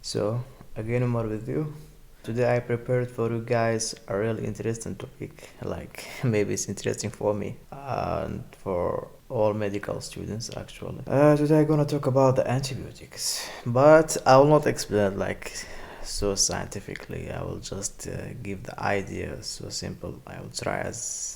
So, again, Umar with you. Today I prepared for you guys a really interesting topic. Like, maybe it's interesting for me and for all medical students actually. Today I'm gonna talk about the antibiotics, but I will not explain like so scientifically. I will just give the idea so simple. I will try as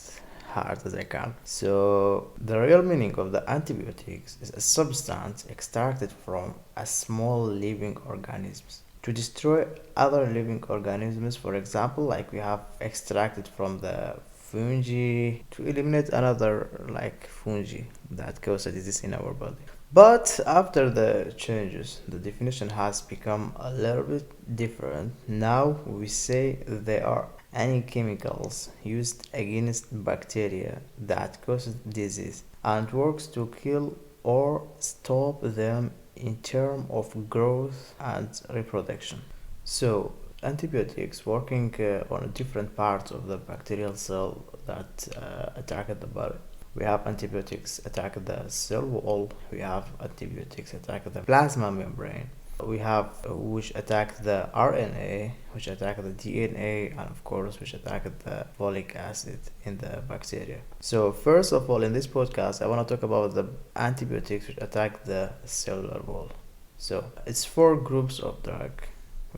hard as I can. So, the real meaning of the antibiotics is a substance extracted from a small living organisms to destroy other living organisms. For example, like we have extracted from the fungi to eliminate another like fungi that cause a disease in our body. But after the changes, the definition has become a little bit different. Now we say they are any chemicals used against bacteria that causes disease and works to kill or stop them in terms of growth and reproduction. So, antibiotics working on different parts of the bacterial cell that attack the body. We have antibiotics attack the cell wall. We have antibiotics attack the plasma membrane. We have which attack the RNA, which attack the DNA, and of course which attack the folic acid in the bacteria. So first of all, in this podcast, I want to talk about the antibiotics which attack the cellular wall. So it's four groups of drug.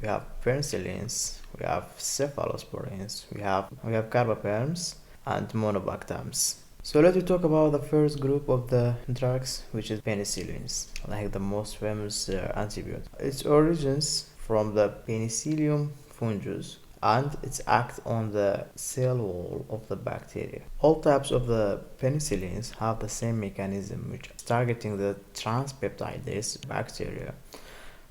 We have penicillins, we have cephalosporins, we have carbapenems, and monobactams. So let's talk about the first group of the drugs, which is penicillins, like the most famous antibiotic. Its origins from the Penicillium fungus and its act on the cell wall of the bacteria. All types of the penicillins have the same mechanism, which is targeting the transpeptidase bacteria.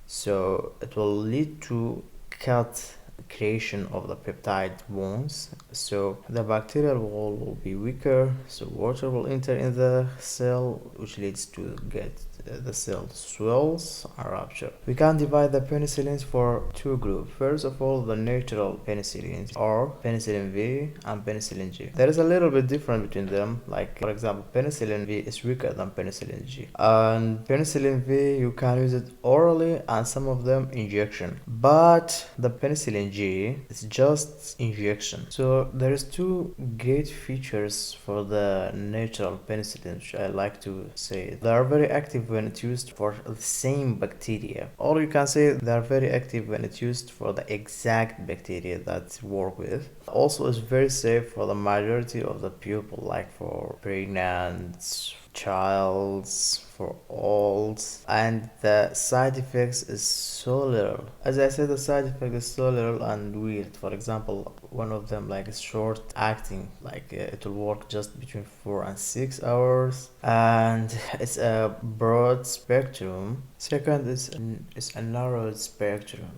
So it will lead to cut creation of the peptide bonds, so the bacterial wall will be weaker, so water will enter in the cell, which leads to get the cell swells and rupture. We can divide the penicillins for two groups. First of all, the natural penicillins or penicillin V and penicillin G. There is a little bit difference between them, like for example penicillin V is weaker than penicillin G, and penicillin V you can use it orally and some of them injection, but the penicillin G is just injection. So there is two great features for the natural penicillin, which I like to say. They are very active when it's used for the same bacteria, or you can say they are very active when it's used for the exact bacteria that work with. Also, it's very safe for the majority of the people, like for pregnant, childs, for old, and the side effects is so little. As I said, the side effect is so little and weird. For example, one of them like is short acting, like it will work just between 4 and 6 hours, and it's a broad spectrum. Second is it's a narrow spectrum,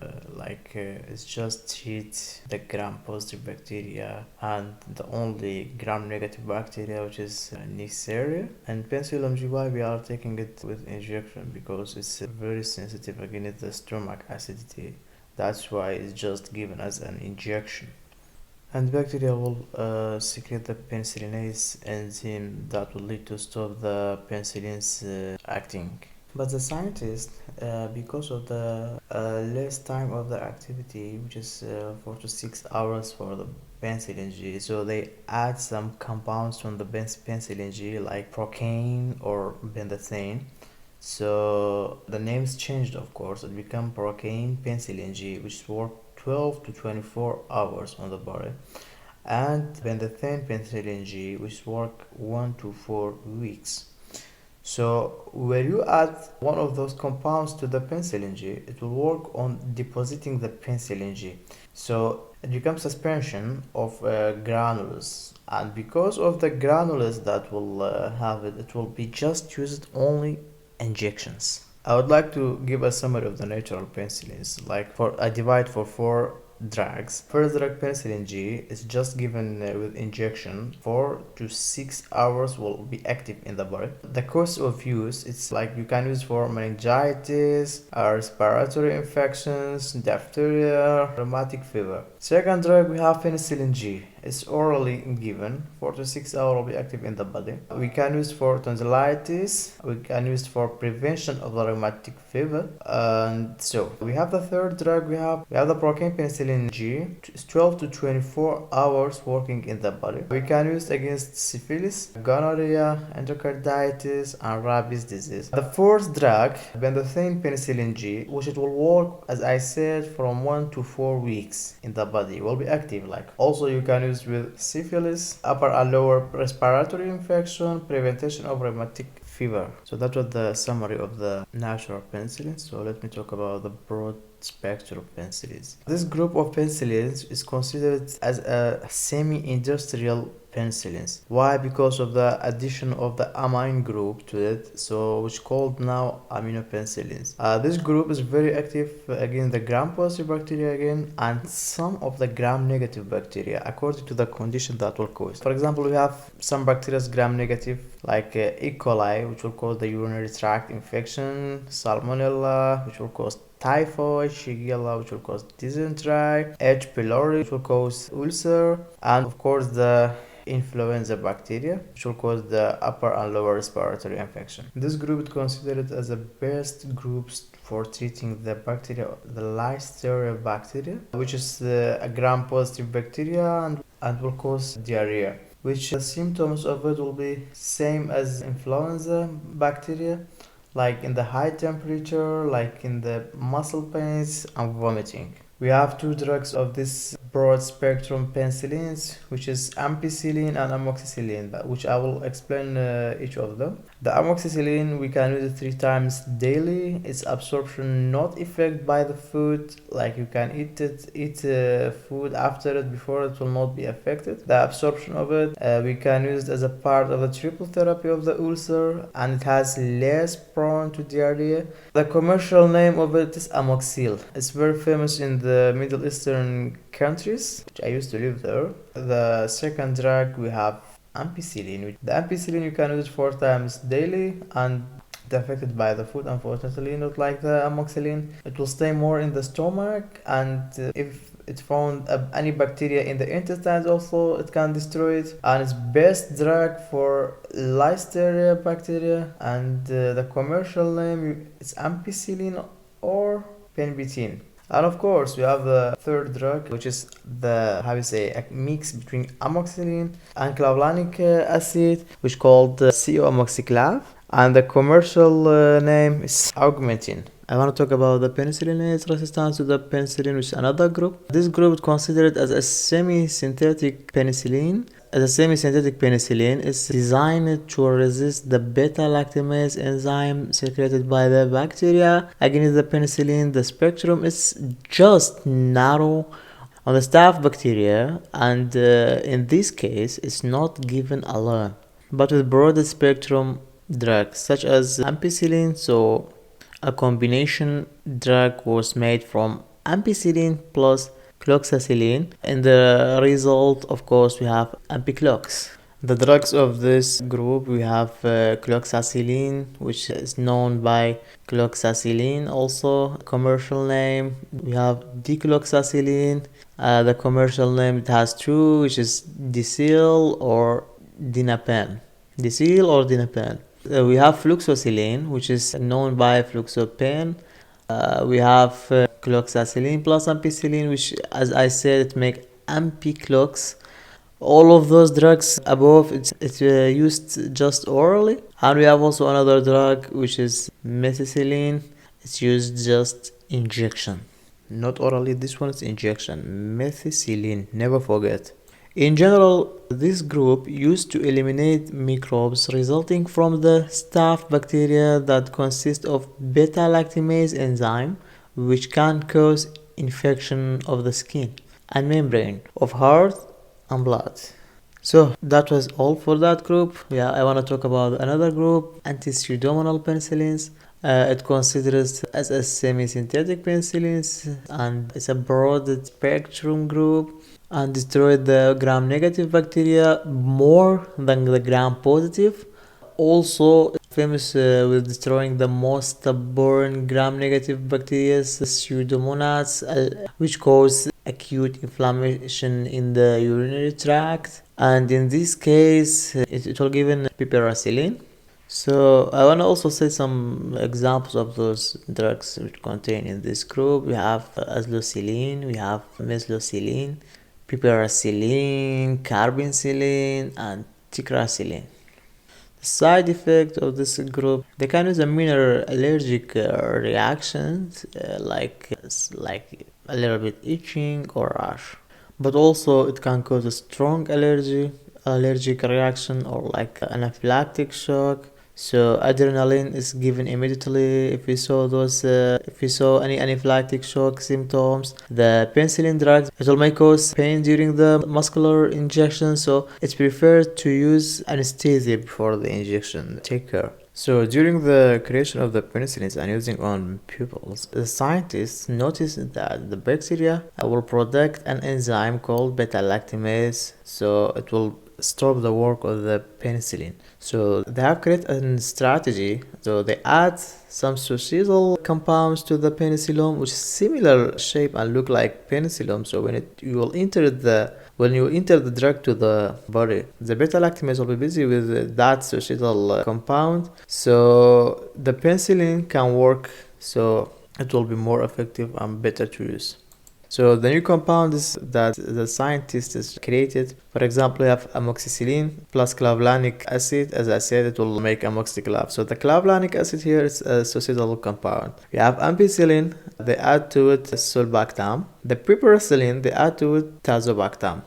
it's just treat the gram-positive bacteria and the only gram-negative bacteria, which is Neisseria. And penicillium GY we are taking it with injection because it's very sensitive against the stomach acidity. That's why it's just given as an injection. And bacteria will secrete the penicillinase enzyme that will lead to stop the penicillins acting. But the scientists, because of the less time of the activity, which is 4 to 6 hours for the penicillin G, so they add some compounds from the penicillin G like procaine or benzathine. So the name's changed, of course. It become procaine penicillin G, which work 12 to 24 hours on the body, and benzathine penicillin G, which work 1 to 4 weeks. So when you add one of those compounds to the penicillin G, it will work on depositing the penicillin G. So it becomes suspension of granules, and because of the granules that will have it, it will be just used only injections. I would like to give a summary of the natural penicillins. Like for I divide for four drugs. First drug penicillin G is just given with injection. 4 to 6 hours will be active in the body. The course of use, it's like you can use for meningitis, respiratory infections, diphtheria, rheumatic fever. Second drug we have penicillin G. It's orally given. 4 to 6 hours will be active in the body. We can use for tonsillitis. We can use for prevention of the rheumatic fever. And so we have the third drug. We have the procaine penicillin G. It's 12 to 24 hours working in the body. We can use against syphilis, gonorrhea, endocarditis, and rabies disease. The fourth drug, benzocaine penicillin G, which it will work, as I said, from 1 to 4 weeks in the body. It will be active. Like also you can use with syphilis, upper and lower respiratory infection, prevention of rheumatic fever. So that was the summary of the natural penicillin. So let me talk about the broad spectrum of penicillins. This group of penicillins is considered as a semi-industrial penicillins. Why? Because of the addition of the amine group to it, so which called now aminopenicillins. This group is very active against the gram-positive bacteria again, and some of the gram-negative bacteria according to the condition that will cause. For example, we have some bacteria gram-negative like E. coli, which will cause the urinary tract infection, Salmonella, which will cause typhoid, Shigella, which will cause dysentery, H. pylori, which will cause ulcer, and of course the influenza bacteria, which will cause the upper and lower respiratory infection. This group is considered as the best groups for treating the bacteria, the Listeria bacteria, which is a gram-positive bacteria and will cause diarrhea, which the symptoms of it will be same as influenza bacteria, like in the high temperature, like in the muscle pains and vomiting. We have two drugs of this broad spectrum penicillins, which is ampicillin and amoxicillin, which I will explain each of them. The amoxicillin, we can use it 3 times daily. Its absorption not affected by the food, like you can eat food after it, before it will not be affected. The absorption of it, we can use it as a part of the triple therapy of the ulcer, and it has less prone to diarrhea. The commercial name of it is amoxil. It's very famous in the Middle Eastern countries, which I used to live there. The second drug, we have ampicillin. The ampicillin you can use 4 times daily, and it's affected by the food, unfortunately, not like the amoxicillin. It will stay more in the stomach, and if it found any bacteria in the intestines also, it can destroy it. And it's best drug for Listeria bacteria, and the commercial name is ampicillin or penbitin. And of course, we have the third drug, which is a mix between amoxicillin and clavulanic acid, which called CO-amoxiclav, and the commercial name is augmentin. I want to talk about the penicillinase resistance to the penicillin, which is another group. This group is considered as a semi-synthetic penicillin. As a semi-synthetic penicillin is designed to resist the beta-lactamase enzyme secreted by the bacteria against the penicillin. The spectrum is just narrow on the staph bacteria, and in this case, it's not given alone, but with broader spectrum drugs such as ampicillin. So a combination drug was made from ampicillin plus cloxacillin, and the result, of course, we have ampiclox. The drugs of this group, we have cloxacillin, which is known by cloxacillin, also commercial name. We have decloxacillin. The commercial name, it has two, which is Dicyl or Dinapan. We have fluxacillin, which is known by fluxopen. We have cloxacillin plus ampicillin, which, as I said, it make ampiclox. All of those drugs above, it's used just orally. And we have also another drug, which is methicillin. It's used just injection, not orally. This one is injection. Methicillin, never forget. In general, this group used to eliminate microbes resulting from the staph bacteria that consist of beta-lactamase enzyme, which can cause infection of the skin and membrane of heart and blood. So that was all for that group. I want to talk about another group, anti-pseudomonal penicillins. It considers as a semi-synthetic penicillins, and it's a broad spectrum group, and destroyed the gram-negative bacteria more than the gram-positive. Also famous with destroying the most stubborn gram-negative bacteria, pseudomonads, which cause acute inflammation in the urinary tract, and in this case it will given piperacillin. So I want to also say some examples of those drugs which contain in this group. We have azlocillin, we have meslocillin, piperacillin, carbamazepine, and ticaracillin. The side effect of this group, they can use a minor allergic reactions like a little bit itching or rash, but also it can cause a strong allergic reaction or like anaphylactic shock. So adrenaline is given immediately if we saw any anaphylactic shock symptoms. The penicillin drugs, it will may cause pain during the muscular injection, so it's preferred to use anesthesia before the injection. Take care. So during the creation of the penicillins and using on pupils, the scientists noticed that the bacteria will produce an enzyme called beta-lactamase, so it will stop the work of the penicillin. So they have created a strategy. So they add some suicidal compounds to the penicillin, which is similar shape and look like penicillin. So when you enter the drug to the body, the beta-lactamase will be busy with that suicidal compound. So the penicillin can work. So it will be more effective and better to use. So the new compound is that the scientists created. For example, we have amoxicillin plus clavulanic acid. As I said, it will make amoxiclav. So the clavulanic acid here is a suicidal compound. We have ampicillin. They add to it sulbactam. The piperacillin, they add to it tazobactam.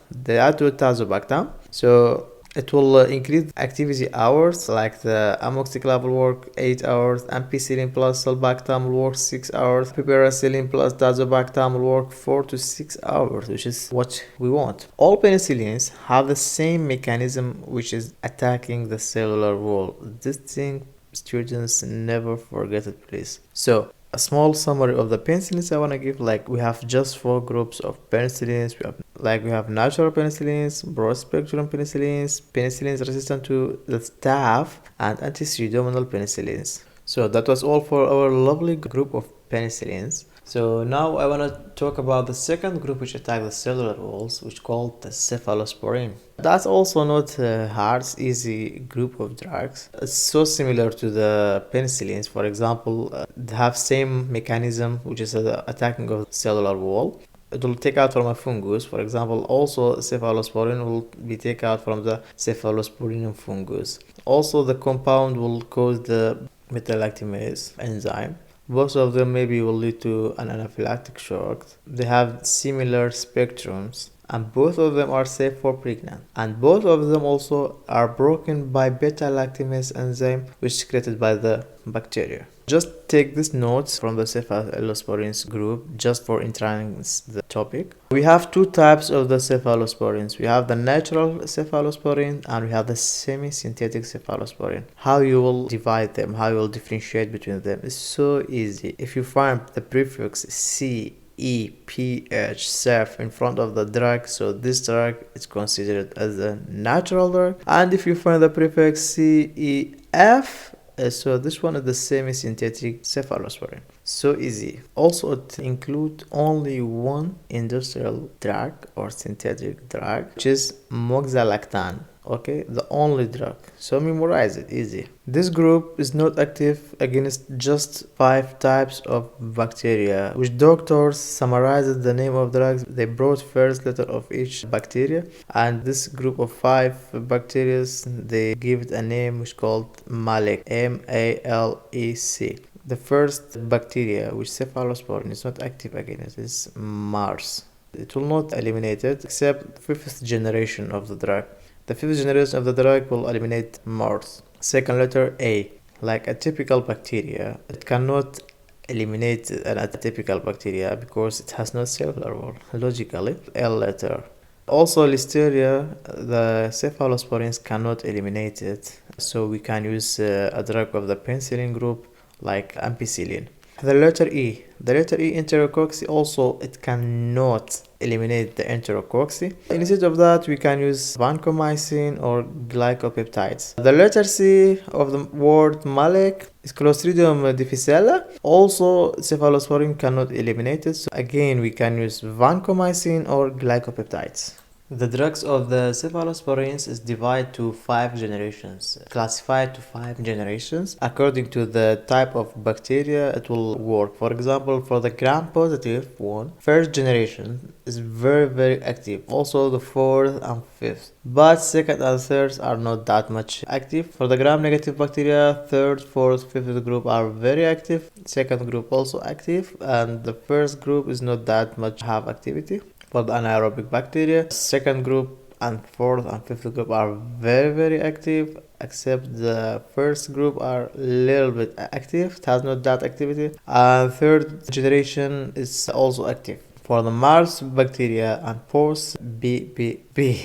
So it will increase activity hours, like the amoxiclav will work 8 hours, ampicillin plus sulbactam will work 6 hours, piperacillin plus tazobactam will work 4 to 6 hours, which is what we want. All penicillins have the same mechanism, which is attacking the cellular wall. This thing, students, never forget it, please. So a small summary of the penicillins I want to give, like we have just 4 groups of penicillins. We have natural penicillins, broad spectrum penicillins, penicillins resistant to the staph, and anti-pseudomonal penicillins. So that was all for our lovely group of penicillins. So now I want to talk about the second group which attack the cellular walls, which called the cephalosporin. That's also not a hard, easy group of drugs. It's so similar to the penicillins. For example, they have same mechanism, which is attacking of the cellular wall. It will take out from a fungus. For example, also cephalosporin will be taken out from the cephalosporin fungus. Also, the compound will cause the beta-lactamase enzyme. Both of them maybe will lead to an anaphylactic shock. They have similar spectrums, and both of them are safe for pregnant. And both of them also are broken by beta-lactamase enzyme, which is created by the bacteria. Just take these notes from the cephalosporins group just for entering the topic. We have 2 types of the cephalosporins. We have the natural cephalosporin and we have the semi-synthetic cephalosporin. How you will divide them, how you will differentiate between them is so easy. If you find the prefix CEPH, ceph, in front of the drug, so this drug is considered as a natural drug. And if you find the prefix CEF, so this one is the semi-synthetic cephalosporin. So easy. Also, it includes only one industrial drug or synthetic drug, which is moxalactan. Okay, the only drug. So memorize it, easy. This group is not active against just 5 types of bacteria, which doctors summarized the name of drugs. They brought first letter of each bacteria, and this group of 5 bacteria, they give it a name which called Malec, MALEC. The first bacteria which cephalosporin is not active against is Mars. It will not eliminate it except 5th generation of the drug. The 5th generation of the drug will eliminate Mars. Second letter A, like a typical bacteria. It cannot eliminate an atypical bacteria because it has no cellular wall, logically. L letter. Also Listeria, the cephalosporins cannot eliminate it, so we can use a drug of the penicillin group like ampicillin. The letter E. The letter E, Enterococcus, also it cannot eliminate the enterococcus. Instead of that, we can use vancomycin or glycopeptides. The letter C of the word malic is Clostridium difficile. Also, cephalosporin cannot eliminate it. So again, we can use vancomycin or glycopeptides. The drugs of the cephalosporins is divided to 5 generations, classified to 5 generations. According to the type of bacteria, it will work. For example, for the gram-positive one, first generation is very active. Also the fourth and fifth. But second and third are not that much active. For the gram-negative bacteria, third, fourth, fifth group are very active. Second group also active, and the first group is not that much have activity. For the anaerobic bacteria, second group and fourth and fifth group are very active, except the first group are little bit active, it has not that activity, and third generation is also active. For the Mars bacteria and post BBB,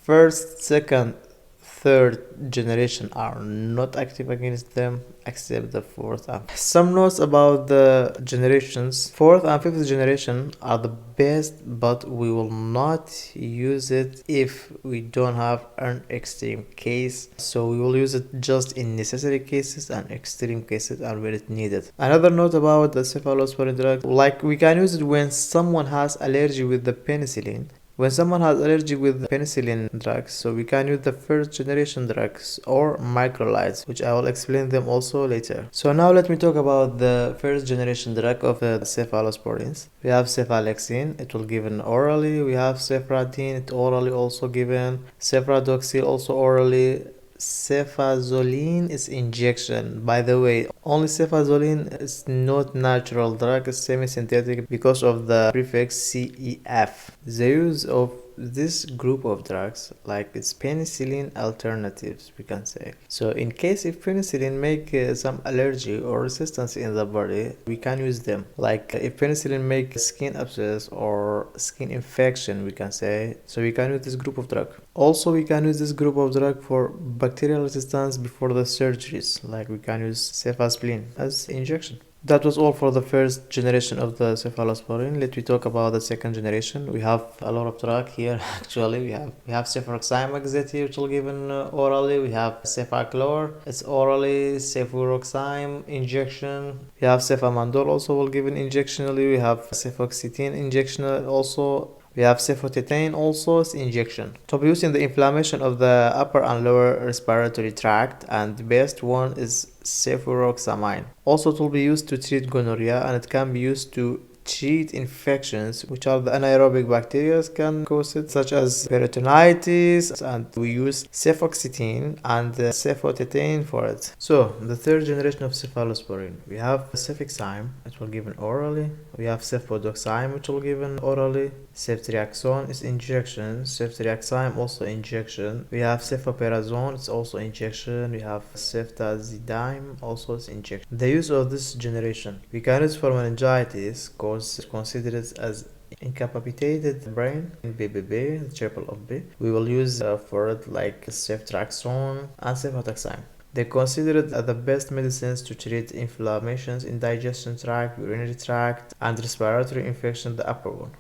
first, second, third generation are not active against them, except the fourth and fifth. Some notes about the generations. Fourth and fifth generation are the best, but we will not use it if we don't have an extreme case. So we will use it just in necessary cases and extreme cases and when it's needed. Another note about the cephalosporin drug, like we can use it when someone has allergy with the penicillin. When someone has allergy with penicillin drugs, so we can use the first generation drugs or microlides, which I will explain them also later. So now let me talk about the first generation drug of the cephalosporins. We have cephalexin, it will given orally. We have cephradine, it orally also given. Cephradoxil also orally. Cefazolin is injection. By the way, only cefazolin is not natural drug, it's semi-synthetic because of the prefix CEF. The use of this group of drugs, like it's penicillin alternatives, we can say. So in case if penicillin make some allergy or resistance in the body, we can use them. Like if penicillin make skin abscess or skin infection, we can say, so we can use this group of drug. Also, we can use this group of drug for bacterial resistance before the surgeries, like we can use cephalosporin as injection. That was all for the first generation of the cephalosporin. Let me talk about the second generation. We have a lot of drug here. Actually, we have cefuroxime which will given orally. We have cefaclor, it's orally. Cefuroxime injection. We have cefamandol also will given injectionally. We have cefoxitin injection also. We have cefotetane also, it's injection. To be used in the inflammation of the upper and lower respiratory tract, and the best one is cefuroxamine. Also, it will be used to treat gonorrhea, and it can be used to treat infections which are the anaerobic bacteria can cause it, such as peritonitis, and we use cefoxitin and cefotetane for it. So the third generation of cephalosporin, we have cefixime, it will given orally. We have cefodoxime, which will given orally. Ceftriaxone is injection. Ceftriaxime also injection. We have cefoperazone, it's also injection. We have ceftazidime, also is injection. The use of this generation, we can use for meningitis cause it's considered as incapacitated brain in BBB, the triple of B. We will use for it like ceftriaxone and cefodoxime. They consider it the best medicines to treat inflammations in digestion tract, urinary tract, and respiratory infection, the upper one.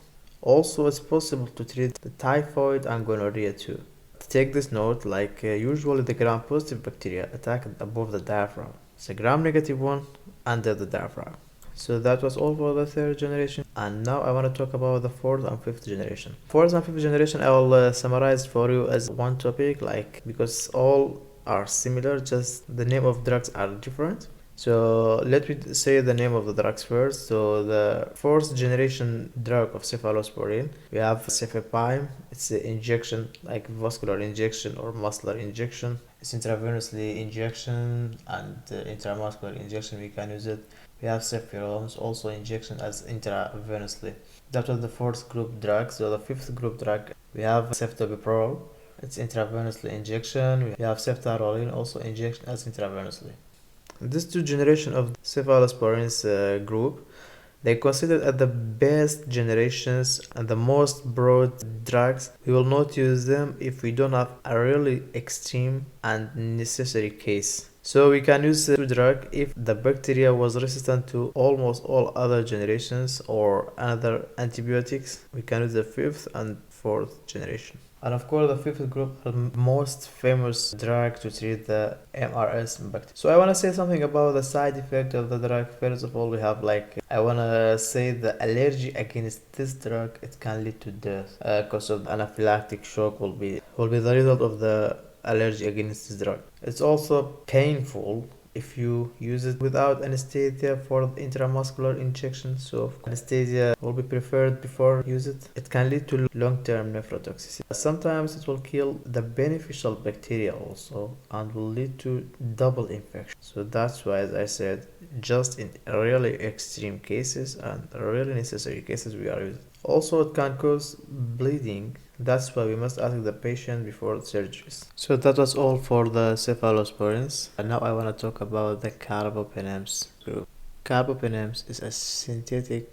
Also, it's possible to treat the typhoid and gonorrhea too. To take this note, like usually the gram-positive bacteria attack above the diaphragm. It's a gram-negative one under the diaphragm. So that was all for the third generation, and now I want to talk about the fourth and fifth generation. Fourth and fifth generation I will summarize for you as one topic, like because all are similar, just the name of drugs are different. So let me say the name of the drugs first. So the fourth generation drug of cephalosporin, we have cefepime. It's an injection, like vascular injection or muscular injection. It's intravenously injection and intramuscular injection, we can use it. We have cephalosporins, also injection as intravenously. That was the fourth group drug. So the fifth group drug, we have ceftobiprole. It's intravenously injection. We have ceftaroline, also injection as intravenously. These two generations of cephalosporins group, they considered as the best generations and the most broad drugs. We will not use them if we don't have a really extreme and necessary case. So we can use the drug if the bacteria was resistant to almost all other generations or another antibiotics. We can use the fifth and fourth generation. And of course, the fifth group, the most famous drug to treat the MRS bacteria. So I want to say something about the side effect of the drug. First of all, we have I want to say the allergy against this drug, it can lead to death because of anaphylactic shock will be the result of the allergy against this drug. It's also painful if you use it without anesthesia for intramuscular injection, so anesthesia will be preferred before use it. It can lead to long-term nephrotoxicity. Sometimes it will kill the beneficial bacteria also and will lead to double infection. So that's why, as I said, just in really extreme cases and really necessary cases we are using. Also, it can cause bleeding. That's why we must ask the patient before surgeries. So that was all for the cephalosporins. And now I want to talk about the carbapenems group. Carbapenems is a synthetic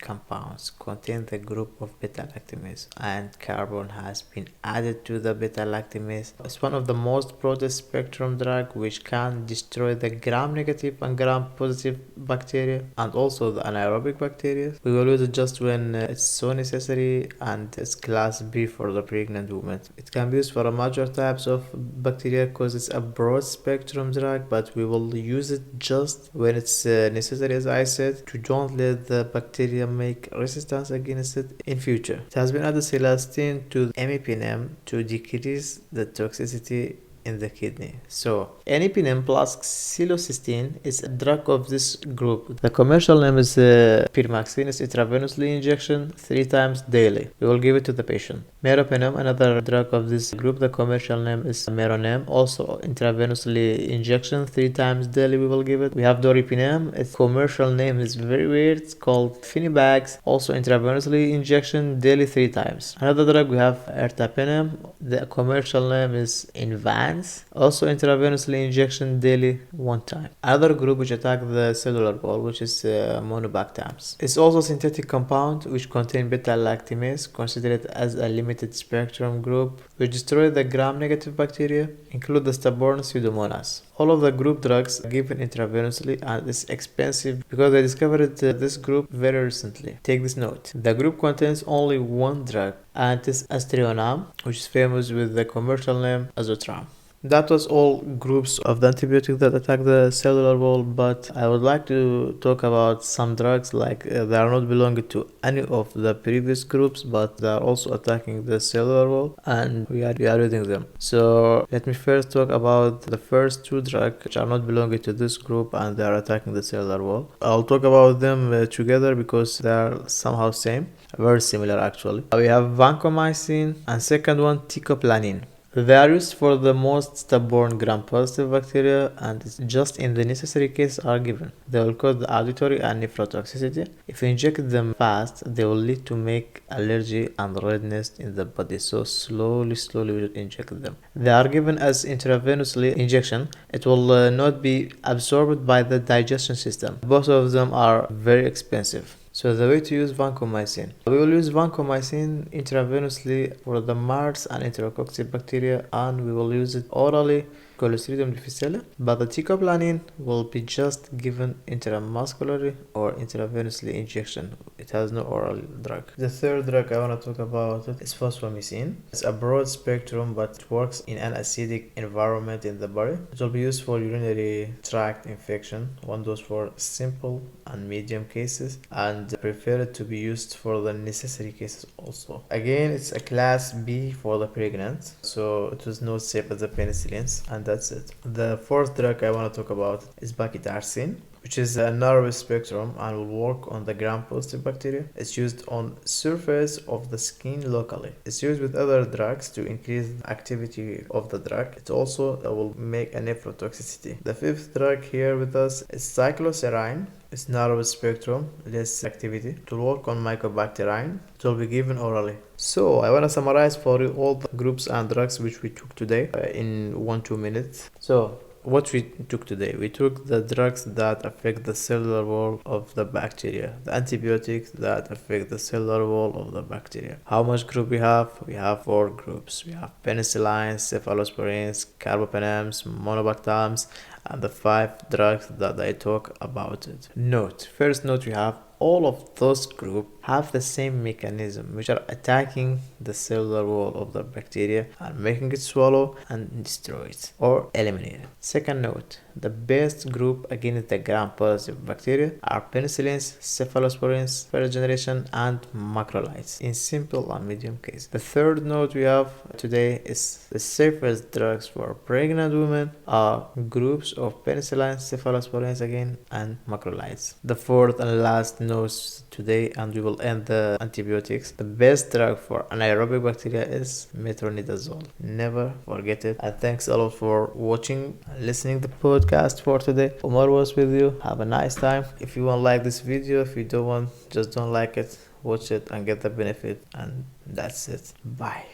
compounds contain the group of beta-lactamase, and carbon has been added to the beta-lactamase. It's one of the most broad spectrum drug which can destroy the gram-negative and gram-positive bacteria and also the anaerobic bacteria. We will use it just when it's so necessary, and it's class B for the pregnant woman. It can be used for a major types of bacteria because it's a broad spectrum drug, but we will use it just when it's necessary, as I said, to don't let the bacteria make resistance against it in future. It has been added celestine to imipenem to decrease the toxicity in the kidney. So imipenem plus xylocystine is a drug of this group. The commercial name is pirmaxine. It's intravenously injection 3 times daily. We will give it to the patient. Meropenem, another drug of this group. The commercial name is Meronem, also intravenously injection 3 times daily. We will give it. We have doripenem. Its commercial name is very weird. It's called Finibax, also intravenously injection daily 3 times. Another drug we have ertapenem. The commercial name is Invan, also intravenously injection daily 1 time. Another group which attack the cellular wall, which is monobactams. It's also a synthetic compound which contain beta-lactamase, considered as a limited spectrum group, which destroy the gram-negative bacteria, include the stubborn Pseudomonas. All of the group drugs are given intravenously, and it's expensive because they discovered this group very recently. Take this note. The group contains only one drug, and it's aztreonam, which is famous with the commercial name azotram. That was all groups of the antibiotics that attack the cellular wall, but I would like to talk about some drugs they are not belonging to any of the previous groups, but they are also attacking the cellular wall, and we are using them. So let me first talk about the first 2 drugs which are not belonging to this group and they are attacking the cellular wall. I'll talk about them together because they are somehow same, very similar actually. We have vancomycin and second one teicoplanin. They are used for the most stubborn gram-positive bacteria, and just in the necessary case are given. They will cause the auditory and nephrotoxicity. If you inject them fast, they will lead to make allergy and redness in the body, so slowly we will inject them. They are given as intravenously injection. It will not be absorbed by the digestion system. Both of them are very expensive. So the way to use vancomycin. We will use vancomycin intravenously for the MARS and enterococci bacteria, and we will use it orally, Clostridium difficile, but the teicoplanin will be just given intramuscularly or intravenously injection. It has no oral drug. The third drug I want to talk about is fosfomycin. It's a broad spectrum, but it works in an acidic environment in the body. It will be used for urinary tract infection, one dose for simple and medium cases, and preferred to be used for the necessary cases also. Again, it's a class B for the pregnant, so it was not safe as the penicillins, and that's it. The fourth drug I want to talk about is bacitarcin, which is a narrow spectrum and will work on the gram-positive bacteria. It's used on surface of the skin locally. It's used with other drugs to increase the activity of the drug. It also will make a nephrotoxicity. The fifth drug here with us is cycloserine. It's narrow spectrum, less activity. To work on mycobacterine, it will be given orally. So I want to summarize for you all the groups and drugs which we took today in 1-2 minutes. So what we took today, we took the drugs that affect the cellular wall of the bacteria, the antibiotics that affect the cellular wall of the bacteria. How much group we have? We have 4 groups. We have penicillins, cephalosporins, carbapenems, monobactams, and the 5 drugs that I talk about it. First note, we have all of those groups have the same mechanism, which are attacking the cellular wall of the bacteria and making it swallow and destroy it or eliminate it. Second note, the best group against the gram-positive bacteria are penicillins, cephalosporins, first generation, and macrolides in simple and medium cases. The third note we have today is the safest drugs for pregnant women are groups of penicillins, cephalosporins again, and macrolides. The fourth and last note today, and we will end the antibiotics. The best drug for anaerobic bacteria is metronidazole. Never forget it. And thanks a lot for watching and listening to the podcast for today. Omar was with you. Have a nice time. If you want to like this video, if you don't want, just don't like it. Watch it and get the benefit. And that's it. Bye.